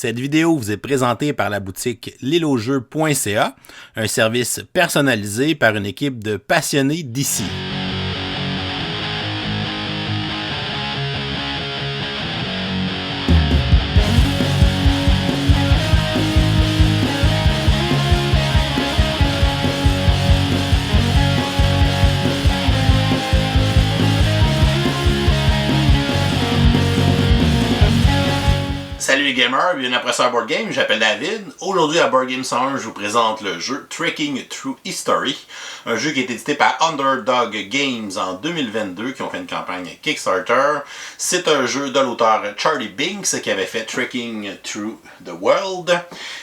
Cette vidéo vous est présentée par la boutique lilojeux.ca, un service personnalisé par une équipe de passionnés d'ici. Salut les gamers, bienvenue après ça à Board Game, j'appelle David. Aujourd'hui à Board Game 101, je vous présente le jeu Trekking Through History, un jeu qui est édité par Underdog Games en 2022, qui ont fait une campagne Kickstarter. C'est un jeu de l'auteur Charlie Binks qui avait fait Trekking Through the World,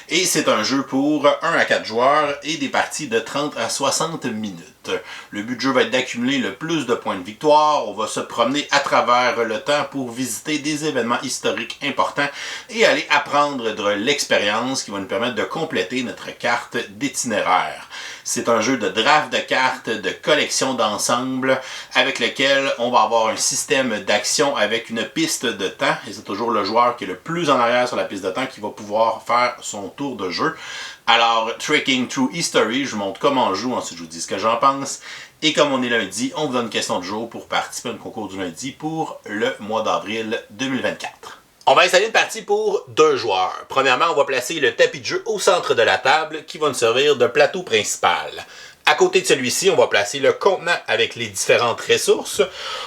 et c'est un jeu pour 1 à 4 joueurs et des parties de 30 à 60 minutes. Le but du jeu va être d'accumuler le plus de points de victoire. On va se promener à travers le temps pour visiter des événements historiques importants et aller apprendre de l'expérience qui va nous permettre de compléter notre carte d'itinéraire. C'est un jeu de draft de cartes, de collection d'ensemble, avec lequel on va avoir un système d'action avec une piste de temps. Et c'est toujours le joueur qui est le plus en arrière sur la piste de temps qui va pouvoir faire son tour de jeu. Alors, Trekking Through History, je vous montre comment on joue, ensuite je vous dis ce que j'en pense. Et comme on est lundi, on vous donne une question du jour pour participer au concours du lundi pour le mois d'avril 2024. On va installer une partie pour 2 joueurs. Premièrement, on va placer le tapis de jeu au centre de la table qui va nous servir de plateau principal. À côté de celui-ci, on va placer le contenant avec les différentes ressources.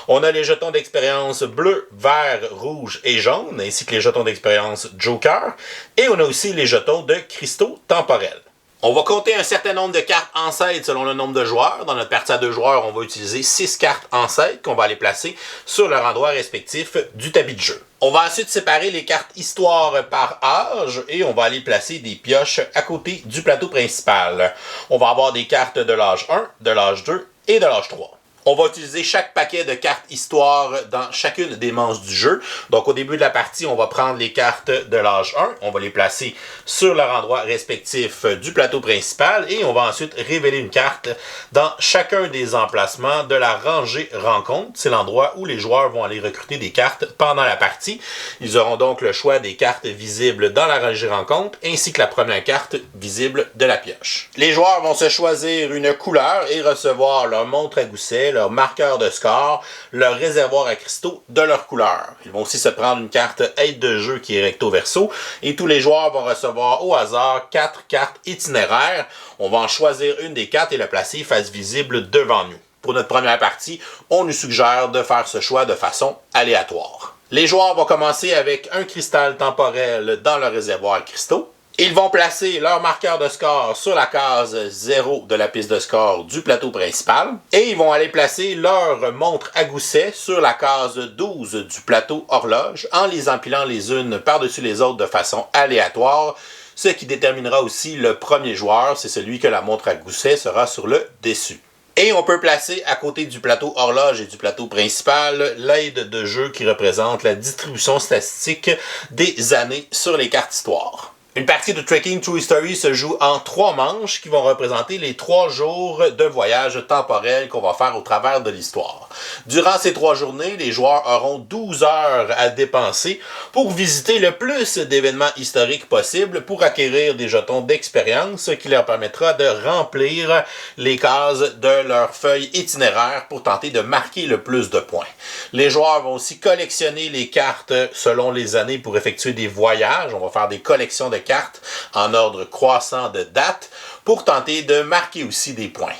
On a les jetons d'expérience bleu, vert, rouge et jaune, ainsi que les jetons d'expérience Joker. Et on a aussi les jetons de cristaux temporels. On va compter un certain nombre de cartes en side selon le nombre de joueurs. Dans notre partie à 2 joueurs, on va utiliser 6 cartes en side qu'on va aller placer sur leur endroit respectif du tapis de jeu. On va ensuite séparer les cartes histoire par âge et on va aller placer des pioches à côté du plateau principal. On va avoir des cartes de l'âge 1, de l'âge 2 et de l'âge 3. On va utiliser chaque paquet de cartes histoire dans chacune des manches du jeu. Donc au début de la partie, on va prendre les cartes de l'âge 1, on va les placer sur leur endroit respectif du plateau principal et on va ensuite révéler une carte dans chacun des emplacements de la rangée rencontre. C'est l'endroit où les joueurs vont aller recruter des cartes pendant la partie. Ils auront donc le choix des cartes visibles dans la rangée rencontre ainsi que la première carte visible de la pioche. Les joueurs vont se choisir une couleur et recevoir leur montre à gousset, leur marqueur de score, leur réservoir à cristaux de leur couleur. Ils vont aussi se prendre une carte aide de jeu qui est recto verso et tous les joueurs vont recevoir au hasard 4 cartes itinéraires. On va en choisir une des 4 et la placer face visible devant nous. Pour notre première partie, on nous suggère de faire ce choix de façon aléatoire. Les joueurs vont commencer avec un cristal temporel dans leur réservoir à cristaux. Ils vont placer leur marqueur de score sur la case 0 de la piste de score du plateau principal. Et ils vont aller placer leur montre à gousset sur la case 12 du plateau horloge en les empilant les unes par-dessus les autres de façon aléatoire. Ce qui déterminera aussi le premier joueur, c'est celui que la montre à gousset sera sur le dessus. Et on peut placer à côté du plateau horloge et du plateau principal l'aide de jeu qui représente la distribution statistique des années sur les cartes histoire. Une partie de Trekking Through History se joue en 3 manches qui vont représenter les 3 jours de voyage temporel qu'on va faire au travers de l'histoire. Durant ces 3 journées, les joueurs auront 12 heures à dépenser pour visiter le plus d'événements historiques possibles pour acquérir des jetons d'expérience qui leur permettra de remplir les cases de leur feuille itinéraire pour tenter de marquer le plus de points. Les joueurs vont aussi collectionner les cartes selon les années pour effectuer des voyages. On va faire des collections de cartes en ordre croissant de date pour tenter de marquer aussi des points.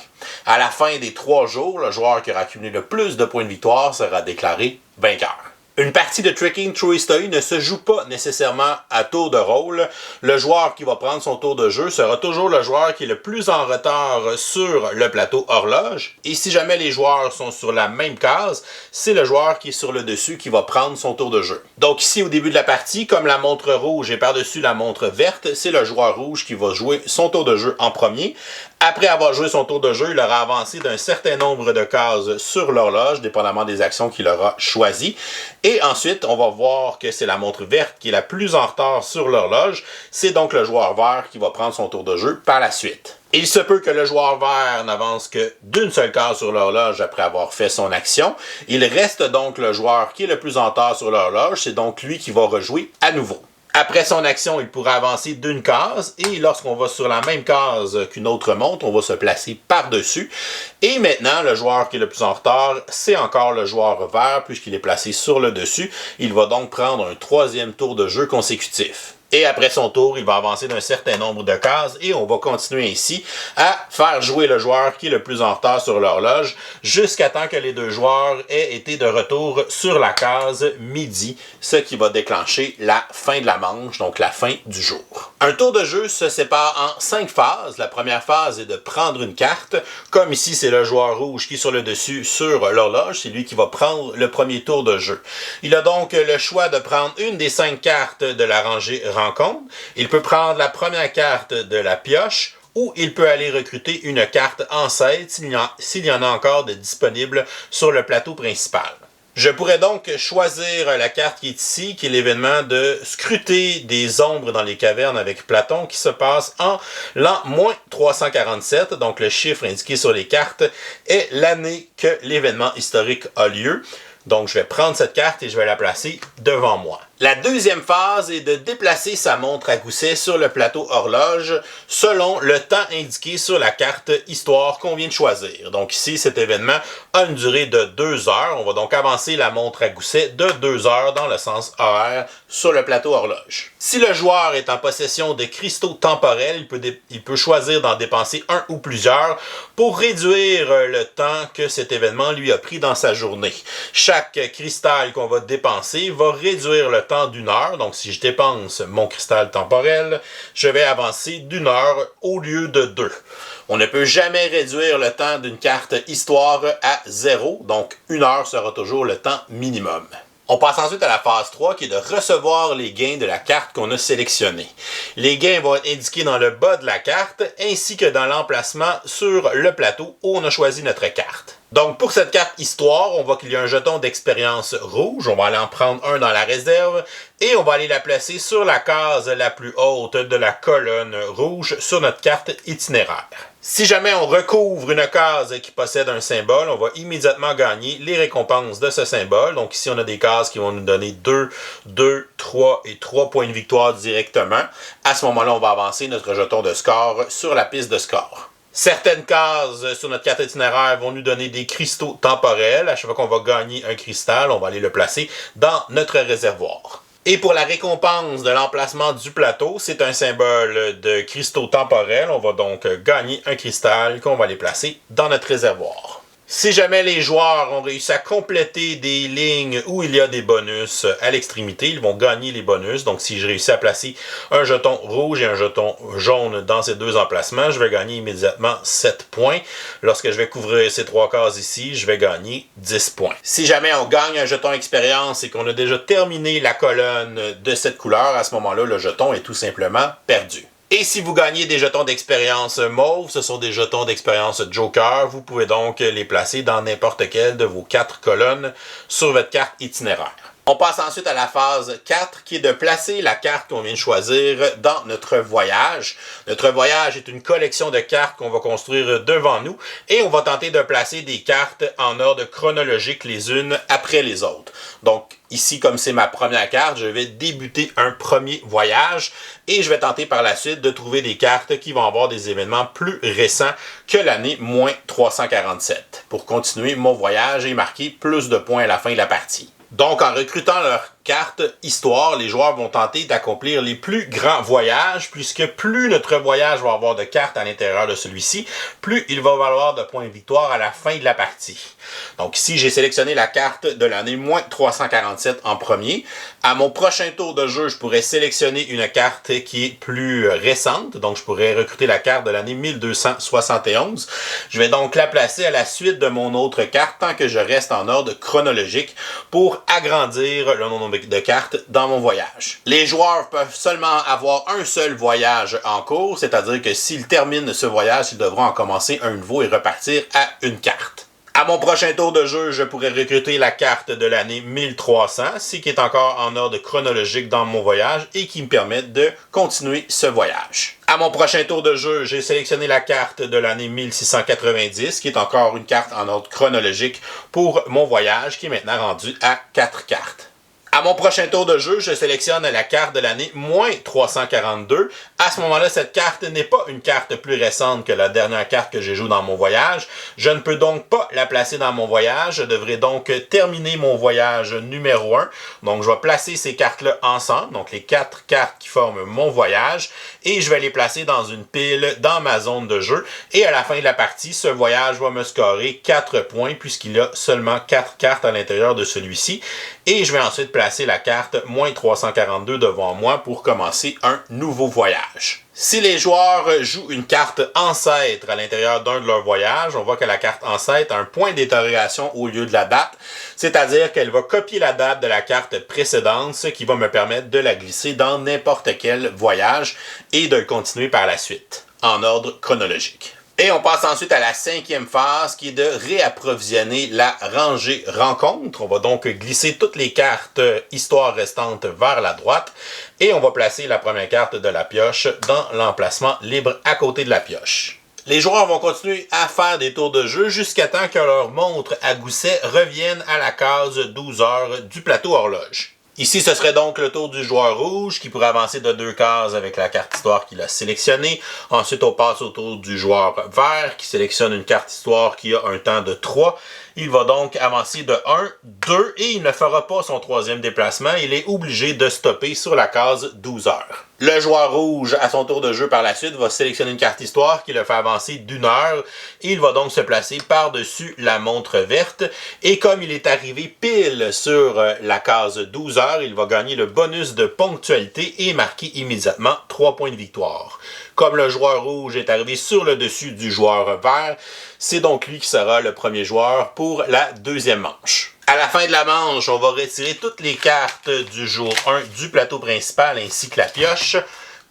À la fin des 3 jours, le joueur qui aura accumulé le plus de points de victoire sera déclaré vainqueur. Une partie de Trekking Through History ne se joue pas nécessairement à tour de rôle. Le joueur qui va prendre son tour de jeu sera toujours le joueur qui est le plus en retard sur le plateau horloge. Et si jamais les joueurs sont sur la même case, c'est le joueur qui est sur le dessus qui va prendre son tour de jeu. Donc ici, au début de la partie, comme la montre rouge est par-dessus la montre verte, c'est le joueur rouge qui va jouer son tour de jeu en premier. Après avoir joué son tour de jeu, il aura avancé d'un certain nombre de cases sur l'horloge, dépendamment des actions qu'il aura choisies. Et ensuite, on va voir que c'est la montre verte qui est la plus en retard sur l'horloge. C'est donc le joueur vert qui va prendre son tour de jeu par la suite. Il se peut que le joueur vert n'avance que d'une seule case sur l'horloge après avoir fait son action. Il reste donc le joueur qui est le plus en retard sur l'horloge. C'est donc lui qui va rejouer à nouveau. Après son action, il pourra avancer d'une case et lorsqu'on va sur la même case qu'une autre montre, on va se placer par-dessus. Et maintenant, le joueur qui est le plus en retard, c'est encore le joueur vert puisqu'il est placé sur le dessus. Il va donc prendre un 3e tour de jeu consécutif. Et après son tour, il va avancer d'un certain nombre de cases et on va continuer ainsi à faire jouer le joueur qui est le plus en retard sur l'horloge jusqu'à temps que les deux joueurs aient été de retour sur la case midi, ce qui va déclencher la fin de la manche, donc la fin du jour. Un tour de jeu se sépare en 5 phases. La première phase est de prendre une carte. Comme ici, c'est le joueur rouge qui est sur le dessus sur l'horloge. C'est lui qui va prendre le premier tour de jeu. Il a donc le choix de prendre une des 5 cartes de la rangée rencontre. Il peut prendre la première carte de la pioche ou il peut aller recruter une carte en 7 s'il y en a encore de disponibles sur le plateau principal. Je pourrais donc choisir la carte qui est ici, qui est l'événement de scruter des ombres dans les cavernes avec Platon, qui se passe en l'an -347. Donc le chiffre indiqué sur les cartes est l'année que l'événement historique a lieu. Donc je vais prendre cette carte et je vais la placer devant moi. La deuxième phase est de déplacer sa montre à gousset sur le plateau horloge selon le temps indiqué sur la carte histoire qu'on vient de choisir. Donc ici, cet événement a une durée de 2 heures. On va donc avancer la montre à gousset de 2 heures dans le sens horaire sur le plateau horloge. Si le joueur est en possession de cristaux temporels, il peut choisir d'en dépenser un ou plusieurs pour réduire le temps que cet événement lui a pris dans sa journée. Chaque cristal qu'on va dépenser va réduire le temps d'1 heure. Donc, si je dépense mon cristal temporel, je vais avancer d'1 heure au lieu de 2. On ne peut jamais réduire le temps d'une carte histoire à 0. Donc, 1 heure sera toujours le temps minimum. On passe ensuite à la phase 3 qui est de recevoir les gains de la carte qu'on a sélectionnée. Les gains vont être indiqués dans le bas de la carte ainsi que dans l'emplacement sur le plateau où on a choisi notre carte. Donc pour cette carte histoire, on voit qu'il y a un jeton d'expérience rouge. On va aller en prendre un dans la réserve et on va aller la placer sur la case la plus haute de la colonne rouge sur notre carte itinéraire. Si jamais on recouvre une case qui possède un symbole, on va immédiatement gagner les récompenses de ce symbole. Donc ici, on a des cases qui vont nous donner 2, 2, 3 et 3 points de victoire directement. À ce moment-là, on va avancer notre jeton de score sur la piste de score. Certaines cases sur notre carte itinéraire vont nous donner des cristaux temporels. À chaque fois qu'on va gagner un cristal, on va aller le placer dans notre réservoir. Et pour la récompense de l'emplacement du plateau, c'est un symbole de cristaux temporels. On va donc gagner un cristal qu'on va aller placer dans notre réservoir. Si jamais les joueurs ont réussi à compléter des lignes où il y a des bonus à l'extrémité, ils vont gagner les bonus. Donc si je réussis à placer un jeton rouge et un jeton jaune dans ces deux emplacements, je vais gagner immédiatement 7 points. Lorsque je vais couvrir ces 3 cases ici, je vais gagner 10 points. Si jamais on gagne un jeton expérience et qu'on a déjà terminé la colonne de cette couleur, à ce moment-là, le jeton est tout simplement perdu. Et si vous gagnez des jetons d'expérience mauve, ce sont des jetons d'expérience Joker, vous pouvez donc les placer dans n'importe quelle de vos 4 colonnes sur votre carte itinéraire. On passe ensuite à la phase 4 qui est de placer la carte qu'on vient de choisir dans notre voyage. Notre voyage est une collection de cartes qu'on va construire devant nous et on va tenter de placer des cartes en ordre chronologique les unes après les autres. Donc ici, comme c'est ma première carte, je vais débuter un premier voyage et je vais tenter par la suite de trouver des cartes qui vont avoir des événements plus récents que l'année -347 pour continuer mon voyage et marquer plus de points à la fin de la partie. Donc, en recrutant leur carte histoire, les joueurs vont tenter d'accomplir les plus grands voyages, puisque plus notre voyage va avoir de cartes à l'intérieur de celui-ci, plus il va valoir de points de victoire à la fin de la partie. Donc ici, j'ai sélectionné la carte de l'année -347 en premier. À mon prochain tour de jeu, je pourrais sélectionner une carte qui est plus récente. Donc, je pourrais recruter la carte de l'année 1271. Je vais donc la placer à la suite de mon autre carte, tant que je reste en ordre chronologique, pour agrandir le nombre de cartes dans mon voyage. Les joueurs peuvent seulement avoir un seul voyage en cours, c'est-à-dire que s'ils terminent ce voyage, ils devront en commencer un nouveau et repartir à une carte. À mon prochain tour de jeu, je pourrais recruter la carte de l'année 1300, ce qui est encore en ordre chronologique dans mon voyage et qui me permet de continuer ce voyage. À mon prochain tour de jeu, j'ai sélectionné la carte de l'année 1690, qui est encore une carte en ordre chronologique pour mon voyage, qui est maintenant rendu à 4 cartes. À À mon prochain tour de jeu, je sélectionne la carte de l'année -342. À ce moment-là, cette carte n'est pas une carte plus récente que la dernière carte que j'ai jouée dans mon voyage. Je ne peux donc pas la placer dans mon voyage. Je devrais donc terminer mon voyage numéro 1. Donc, je vais placer ces cartes-là ensemble, donc les 4 cartes qui forment mon voyage, et je vais les placer dans une pile dans ma zone de jeu. Et à la fin de la partie, ce voyage va me scorer 4 points puisqu'il y a seulement 4 cartes à l'intérieur de celui-ci. Et je vais ensuite placer la carte -342 devant moi pour commencer un nouveau voyage. Si les joueurs jouent une carte ancêtre à l'intérieur d'un de leurs voyages, on voit que la carte ancêtre a un point d'interrogation au lieu de la date, c'est-à-dire qu'elle va copier la date de la carte précédente, ce qui va me permettre de la glisser dans n'importe quel voyage et de le continuer par la suite, en ordre chronologique. Et on passe ensuite à la 5e phase qui est de réapprovisionner la rangée rencontre. On va donc glisser toutes les cartes histoire restantes vers la droite et on va placer la première carte de la pioche dans l'emplacement libre à côté de la pioche. Les joueurs vont continuer à faire des tours de jeu jusqu'à temps que leur montre à gousset revienne à la case 12 heures du plateau horloge. Ici, ce serait donc le tour du joueur rouge qui pourrait avancer de 2 cases avec la carte histoire qu'il a sélectionnée. Ensuite, on passe au tour du joueur vert qui sélectionne une carte histoire qui a un temps de 3. Il va donc avancer de 1, 2 et il ne fera pas son 3e déplacement. Il est obligé de stopper sur la case 12 heures. Le joueur rouge, à son tour de jeu par la suite, va sélectionner une carte histoire qui le fait avancer d'1 heure. Et il va donc se placer par-dessus la montre verte. Et comme il est arrivé pile sur la case 12 heures, il va gagner le bonus de ponctualité et marquer immédiatement 3 points de victoire. Comme le joueur rouge est arrivé sur le dessus du joueur vert, c'est donc lui qui sera le premier joueur pour la 2e manche. À la fin de la manche, on va retirer toutes les cartes du jour 1 du plateau principal ainsi que la pioche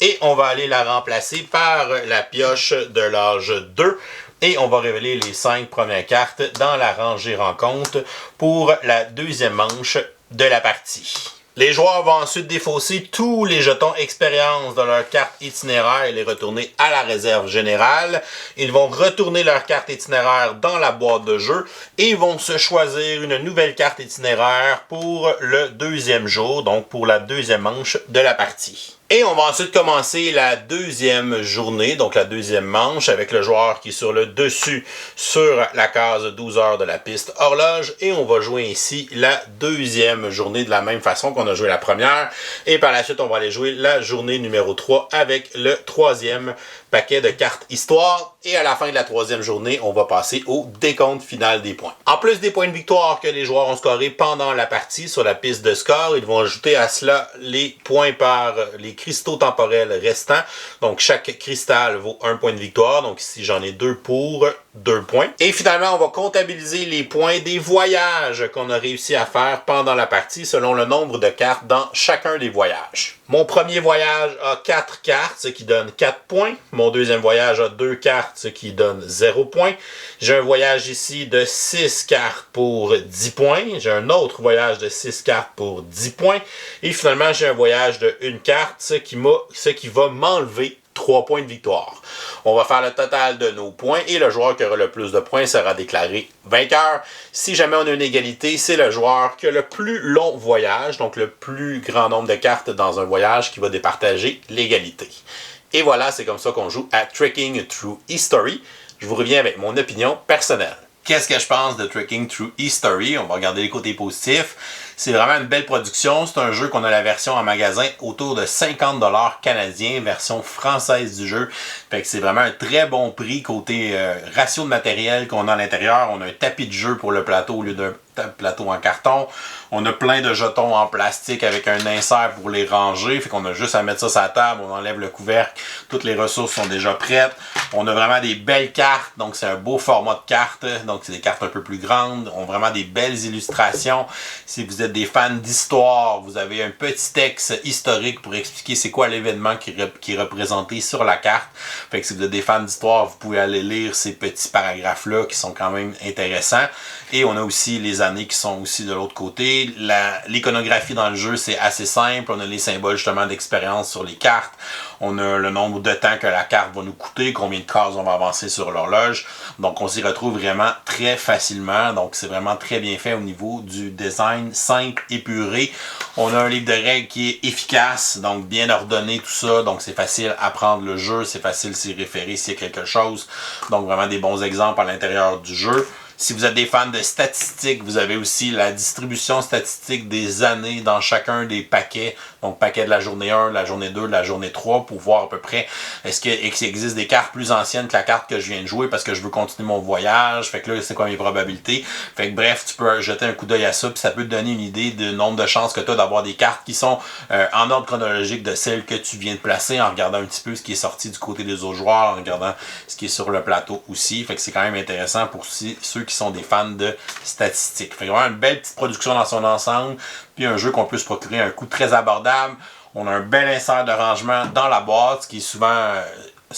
et on va aller la remplacer par la pioche de l'âge 2 et on va révéler les 5 premières cartes dans la rangée rencontre pour la 2e manche de la partie. Les joueurs vont ensuite défausser tous les jetons expérience de leur carte itinéraire et les retourner à la réserve générale. Ils vont retourner leur carte itinéraire dans la boîte de jeu et vont se choisir une nouvelle carte itinéraire pour le 2e jour, donc pour la 2e manche de la partie. Et on va ensuite commencer la 2e journée, donc la 2e manche, avec le joueur qui est sur le dessus sur la case 12 heures de la piste horloge. Et on va jouer ici la 2e journée de la même façon qu'on a joué la première. Et par la suite, on va aller jouer la journée numéro 3 avec le 3e paquet de cartes histoire. Et à la fin de la 3e journée, on va passer au décompte final des points. En plus des points de victoire que les joueurs ont scorés pendant la partie sur la piste de score, ils vont ajouter à cela les points par les cristaux temporels restants. Donc chaque cristal vaut 1 point de victoire. Donc ici j'en ai 2 pour 2 points. Et finalement, on va comptabiliser les points des voyages qu'on a réussi à faire pendant la partie selon le nombre de cartes dans chacun des voyages. Mon premier voyage a 4 cartes, ce qui donne 4 points. Mon deuxième voyage a 2 cartes, ce qui donne 0 points. J'ai un voyage ici de 6 cartes pour 10 points. J'ai un autre voyage de 6 cartes pour 10 points. Et finalement, j'ai un voyage de 1 carte, ce qui va m'enlever 3 points de victoire. On va faire le total de nos points et le joueur qui aura le plus de points sera déclaré vainqueur. Si jamais on a une égalité, c'est le joueur qui a le plus long voyage, donc le plus grand nombre de cartes dans un voyage qui va départager l'égalité. Et voilà, c'est comme ça qu'on joue à Trekking Through History. Je vous reviens avec mon opinion personnelle. Qu'est-ce que je pense de Trekking Through History? On va regarder les côtés positifs. C'est vraiment une belle production. C'est un jeu qu'on a la version en magasin autour de 50 $ canadiens, version française du jeu. Fait que c'est vraiment un très bon prix côté ratio de matériel qu'on a à l'intérieur. On a un tapis de jeu pour le plateau au lieu d'un plateau en carton. On a plein de jetons en plastique avec un insert pour les ranger. Fait qu'on a juste à mettre ça sur la table, on enlève le couvercle. Toutes les ressources sont déjà prêtes. On a vraiment des belles cartes. Donc c'est un beau format de cartes. Donc c'est des cartes un peu plus grandes. On a vraiment des belles illustrations. Si vous êtes des fans d'histoire, vous avez un petit texte historique pour expliquer c'est quoi l'événement qui est représenté sur la carte. Fait que si vous êtes des fans d'histoire, vous pouvez aller lire ces petits paragraphes-là qui sont quand même intéressants. Et on a aussi les années qui sont aussi de l'autre côté. L'iconographie dans le jeu, c'est assez simple. On a les symboles justement d'expérience sur les cartes. On a le nombre de temps que la carte va nous coûter, combien de cases on va avancer sur l'horloge. Donc on s'y retrouve vraiment très facilement. Donc c'est vraiment très bien fait au niveau du design, simple, épuré. On a un livre de règles qui est efficace, donc bien ordonné, tout ça. Donc c'est facile à prendre le jeu, c'est facile s'y référer s'il y a quelque chose. Donc vraiment des bons exemples à l'intérieur du jeu. Si vous êtes des fans de statistiques, vous avez aussi la distribution statistique des années dans chacun des paquets. Donc, paquet de la journée 1, de la journée 2, de la journée 3, pour voir à peu près est-ce qu'il existe des cartes plus anciennes que la carte que je viens de jouer parce que je veux continuer mon voyage. Fait que là, c'est quoi mes probabilités. Fait que bref, tu peux jeter un coup d'œil à ça, puis ça peut te donner une idée du nombre de chances que tu as d'avoir des cartes qui sont en ordre chronologique de celles que tu viens de placer, en regardant un petit peu ce qui est sorti du côté des autres joueurs, en regardant ce qui est sur le plateau aussi. Fait que c'est quand même intéressant pour ceux qui sont des fans de statistiques. Fait que vraiment une belle petite production dans son ensemble, puis un jeu qu'on peut se procurer à un coût très abordable. On a un bel insert de rangement dans la boîte, ce qui est souvent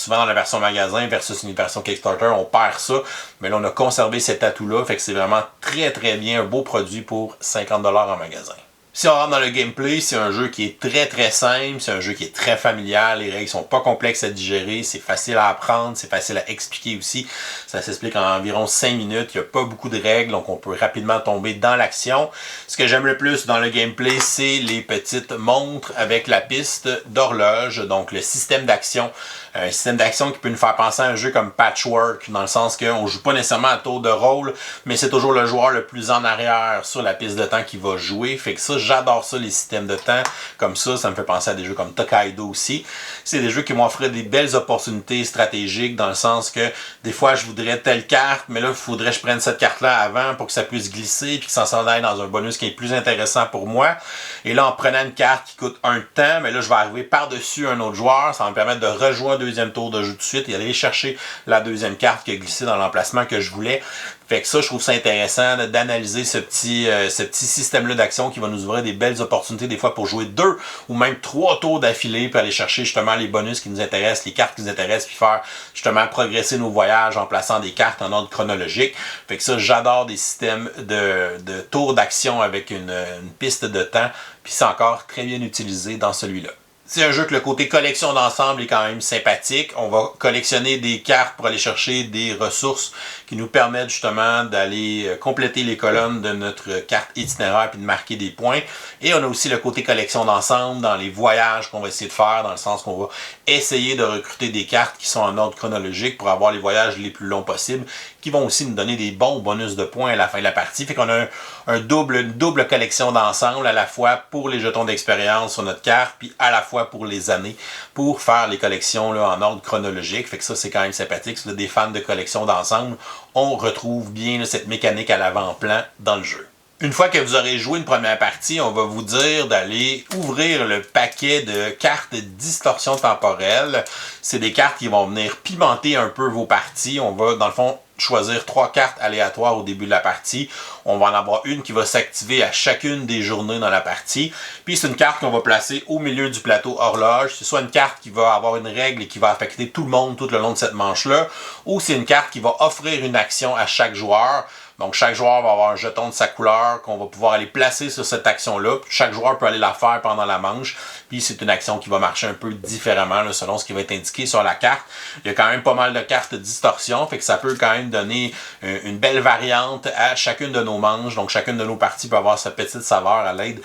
dans la version magasin versus une version Kickstarter, on perd ça. Mais là, on a conservé cet atout-là, fait que c'est vraiment très très bien, un beau produit pour 50$ en magasin. Si on rentre dans le gameplay, c'est un jeu qui est très très simple, c'est un jeu qui est très familial, les règles sont pas complexes à digérer, c'est facile à apprendre, c'est facile à expliquer aussi. Ça s'explique en environ 5 minutes, il n'y a pas beaucoup de règles, donc on peut rapidement tomber dans l'action. Ce que j'aime le plus dans le gameplay, c'est les petites montres avec la piste d'horloge, donc le système d'action. Un système d'action qui peut nous faire penser à un jeu comme Patchwork, dans le sens qu'on ne joue pas nécessairement à tour de rôle, mais c'est toujours le joueur le plus en arrière sur la piste de temps qui va jouer. Fait que ça, j'adore ça, les systèmes de temps comme ça me fait penser à des jeux comme Tokaido aussi. C'est des jeux qui m'offrent des belles opportunités stratégiques, dans le sens que des fois, je voudrais telle carte, mais là, il faudrait que je prenne cette carte-là avant pour que ça puisse glisser, puis que ça s'en aille dans un bonus qui est plus intéressant pour moi. Et là, en prenant une carte qui coûte un temps, mais là, je vais arriver par-dessus un autre joueur, ça va me permettre de rejouer un deuxième tour de jeu tout de suite et aller chercher la deuxième carte qui a glissé dans l'emplacement que je voulais. Fait que ça, je trouve ça intéressant d'analyser ce petit système-là d'action qui va nous ouvrir des belles opportunités des fois pour jouer 2 ou même 3 tours d'affilée pour aller chercher justement les bonus qui nous intéressent, les cartes qui nous intéressent, puis faire justement progresser nos voyages en plaçant des cartes en ordre chronologique. Fait que ça, j'adore des systèmes de tours d'action avec une piste de temps, puis c'est encore très bien utilisé dans celui-là. C'est un jeu que le côté collection d'ensemble est quand même sympathique. On va collectionner des cartes pour aller chercher des ressources qui nous permettent justement d'aller compléter les colonnes de notre carte itinéraire puis de marquer des points. Et on a aussi le côté collection d'ensemble dans les voyages qu'on va essayer de faire, dans le sens qu'on va essayer de recruter des cartes qui sont en ordre chronologique pour avoir les voyages les plus longs possibles, qui vont aussi nous donner des bons bonus de points à la fin de la partie. Fait qu'on a une double collection d'ensemble, à la fois pour les jetons d'expérience sur notre carte, puis à la fois pour les années, pour faire les collections là, en ordre chronologique. Fait que ça, c'est quand même sympathique. Si vous êtes des fans de collection d'ensemble, on retrouve bien là, cette mécanique à l'avant-plan dans le jeu. Une fois que vous aurez joué une première partie, on va vous dire d'aller ouvrir le paquet de cartes de distorsion temporelle. C'est des cartes qui vont venir pimenter un peu vos parties. On va, dans le fond, choisir 3 cartes aléatoires au début de la partie. On va en avoir une qui va s'activer à chacune des journées dans la partie. Puis c'est une carte qu'on va placer au milieu du plateau horloge. C'est soit une carte qui va avoir une règle et qui va affecter tout le monde tout le long de cette manche-là, ou c'est une carte qui va offrir une action à chaque joueur. Donc, chaque joueur va avoir un jeton de sa couleur qu'on va pouvoir aller placer sur cette action-là. Chaque joueur peut aller la faire pendant la manche. Puis, c'est une action qui va marcher un peu différemment là, selon ce qui va être indiqué sur la carte. Il y a quand même pas mal de cartes de distorsion. Fait que ça peut quand même donner une belle variante à chacune de nos manches. Donc, chacune de nos parties peut avoir sa petite saveur à l'aide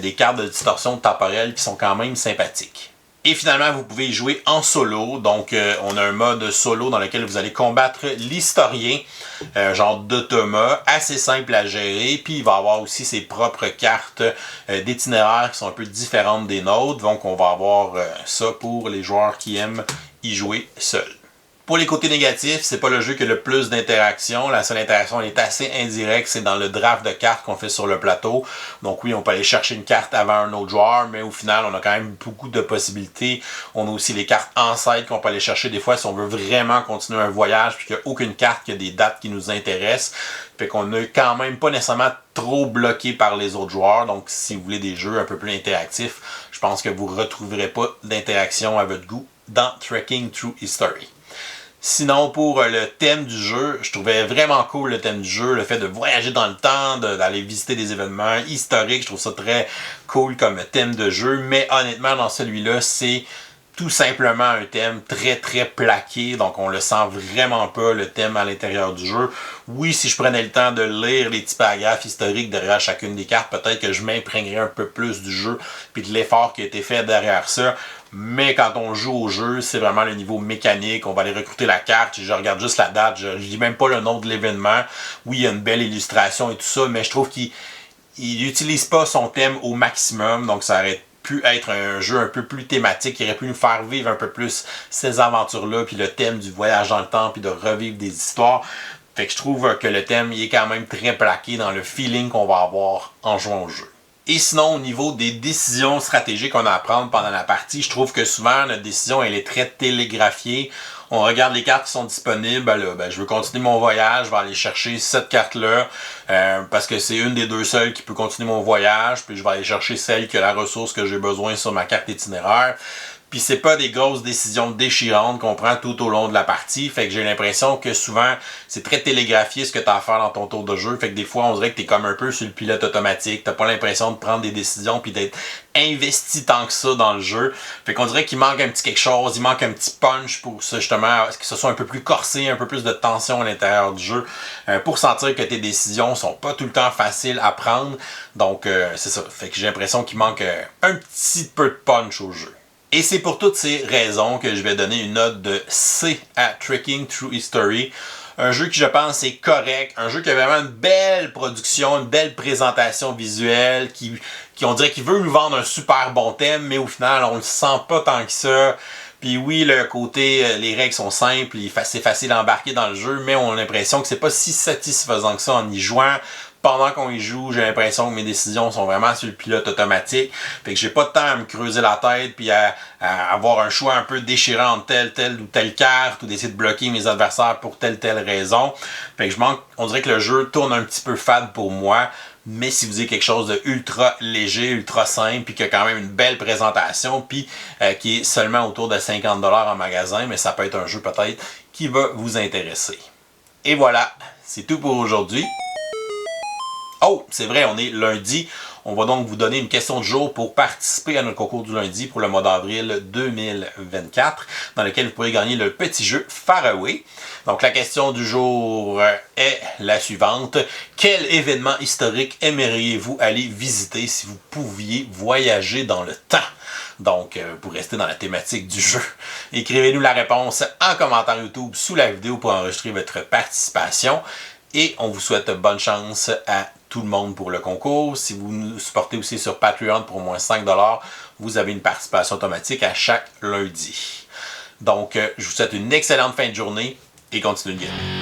des cartes de distorsion temporelle qui sont quand même sympathiques. Et finalement, vous pouvez y jouer en solo. Donc, on a un mode solo dans lequel vous allez combattre l'historien, genre d'automa, assez simple à gérer. Puis, il va avoir aussi ses propres cartes d'itinéraire qui sont un peu différentes des nôtres. Donc, on va avoir ça pour les joueurs qui aiment y jouer seuls. Pour les côtés négatifs, c'est pas le jeu qui a le plus d'interaction. La seule interaction elle est assez indirecte, c'est dans le draft de cartes qu'on fait sur le plateau. Donc oui, on peut aller chercher une carte avant un autre joueur, mais au final, on a quand même beaucoup de possibilités. On a aussi les cartes ancêtres qu'on peut aller chercher des fois si on veut vraiment continuer un voyage puis qu'il n'y a aucune carte qui a des dates qui nous intéressent. Fait qu'on n'est quand même pas nécessairement trop bloqué par les autres joueurs. Donc si vous voulez des jeux un peu plus interactifs, je pense que vous ne retrouverez pas d'interaction à votre goût dans Trekking Through History. Sinon, pour le thème du jeu, je trouvais vraiment cool le thème du jeu, le fait de voyager dans le temps, d'aller visiter des événements historiques, je trouve ça très cool comme thème de jeu, mais honnêtement, dans celui-là, c'est tout simplement un thème très très plaqué, donc on le sent vraiment pas le thème à l'intérieur du jeu. Oui, si je prenais le temps de lire les petits paragraphes historiques derrière chacune des cartes, peut-être que je m'imprégnerais un peu plus du jeu puis de l'effort qui a été fait derrière ça. Mais quand on joue au jeu, c'est vraiment le niveau mécanique. On va aller recruter la carte, je regarde juste la date, je lis même pas le nom de l'événement. Oui, il y a une belle illustration et tout ça, mais je trouve qu'il n'utilise pas son thème au maximum, donc ça aurait pu être un jeu un peu plus thématique, qui aurait pu nous faire vivre un peu plus ces aventures-là, puis le thème du voyage dans le temps, puis de revivre des histoires. Fait que je trouve que le thème il est quand même très plaqué dans le feeling qu'on va avoir en jouant au jeu. Et sinon, au niveau des décisions stratégiques qu'on a à prendre pendant la partie, je trouve que souvent, notre décision, elle est très télégraphiée. On regarde les cartes qui sont disponibles. Je veux continuer mon voyage, je vais aller chercher cette carte-là parce que c'est une des deux seules qui peut continuer mon voyage. Puis je vais aller chercher celle qui a la ressource que j'ai besoin sur ma carte itinéraire. Puis c'est pas des grosses décisions déchirantes qu'on prend tout au long de la partie. Fait que j'ai l'impression que souvent, c'est très télégraphié ce que tu as à faire dans ton tour de jeu. Fait que des fois, on dirait que tu es comme un peu sur le pilote automatique. T'as pas l'impression de prendre des décisions puis d'être investi tant que ça dans le jeu. Fait qu'on dirait qu'il manque un petit quelque chose, il manque un petit punch pour ça, justement, que ce soit un peu plus corsé, un peu plus de tension à l'intérieur du jeu, pour sentir que tes décisions sont pas tout le temps faciles à prendre. Donc, c'est ça. Fait que j'ai l'impression qu'il manque un petit peu de punch au jeu. Et c'est pour toutes ces raisons que je vais donner une note de C à Trekking Through History. Un jeu qui, je pense, est correct. Un jeu qui a vraiment une belle production, une belle présentation visuelle, qui on dirait qu'il veut nous vendre un super bon thème, mais au final, on le sent pas tant que ça. Puis oui, le côté, les règles sont simples, c'est facile à embarquer dans le jeu, mais on a l'impression que c'est pas si satisfaisant que ça en y jouant. Pendant qu'on y joue, j'ai l'impression que mes décisions sont vraiment sur le pilote automatique. Fait que j'ai pas de temps à me creuser la tête puis à avoir un choix un peu déchirant entre telle ou telle carte ou d'essayer de bloquer mes adversaires pour telle raison. Fait que on dirait que le jeu tourne un petit peu fade pour moi. Mais si vous avez quelque chose de ultra léger, ultra simple, puis qui a quand même une belle présentation, puis qui est seulement autour de 50$ en magasin, mais ça peut être un jeu peut-être qui va vous intéresser. Et voilà, c'est tout pour aujourd'hui. Oh, c'est vrai, on est lundi. On va donc vous donner une question du jour pour participer à notre concours du lundi pour le mois d'avril 2024, dans lequel vous pourrez gagner le petit jeu Faraway. Donc la question du jour est la suivante. Quel événement historique aimeriez-vous aller visiter si vous pouviez voyager dans le temps? Donc, pour rester dans la thématique du jeu, écrivez-nous la réponse en commentaire YouTube sous la vidéo pour enregistrer votre participation. Et on vous souhaite bonne chance à tout le monde pour le concours. Si vous nous supportez aussi sur Patreon pour au moins 5$, vous avez une participation automatique à chaque lundi. Donc, je vous souhaite une excellente fin de journée et continuez de gagner.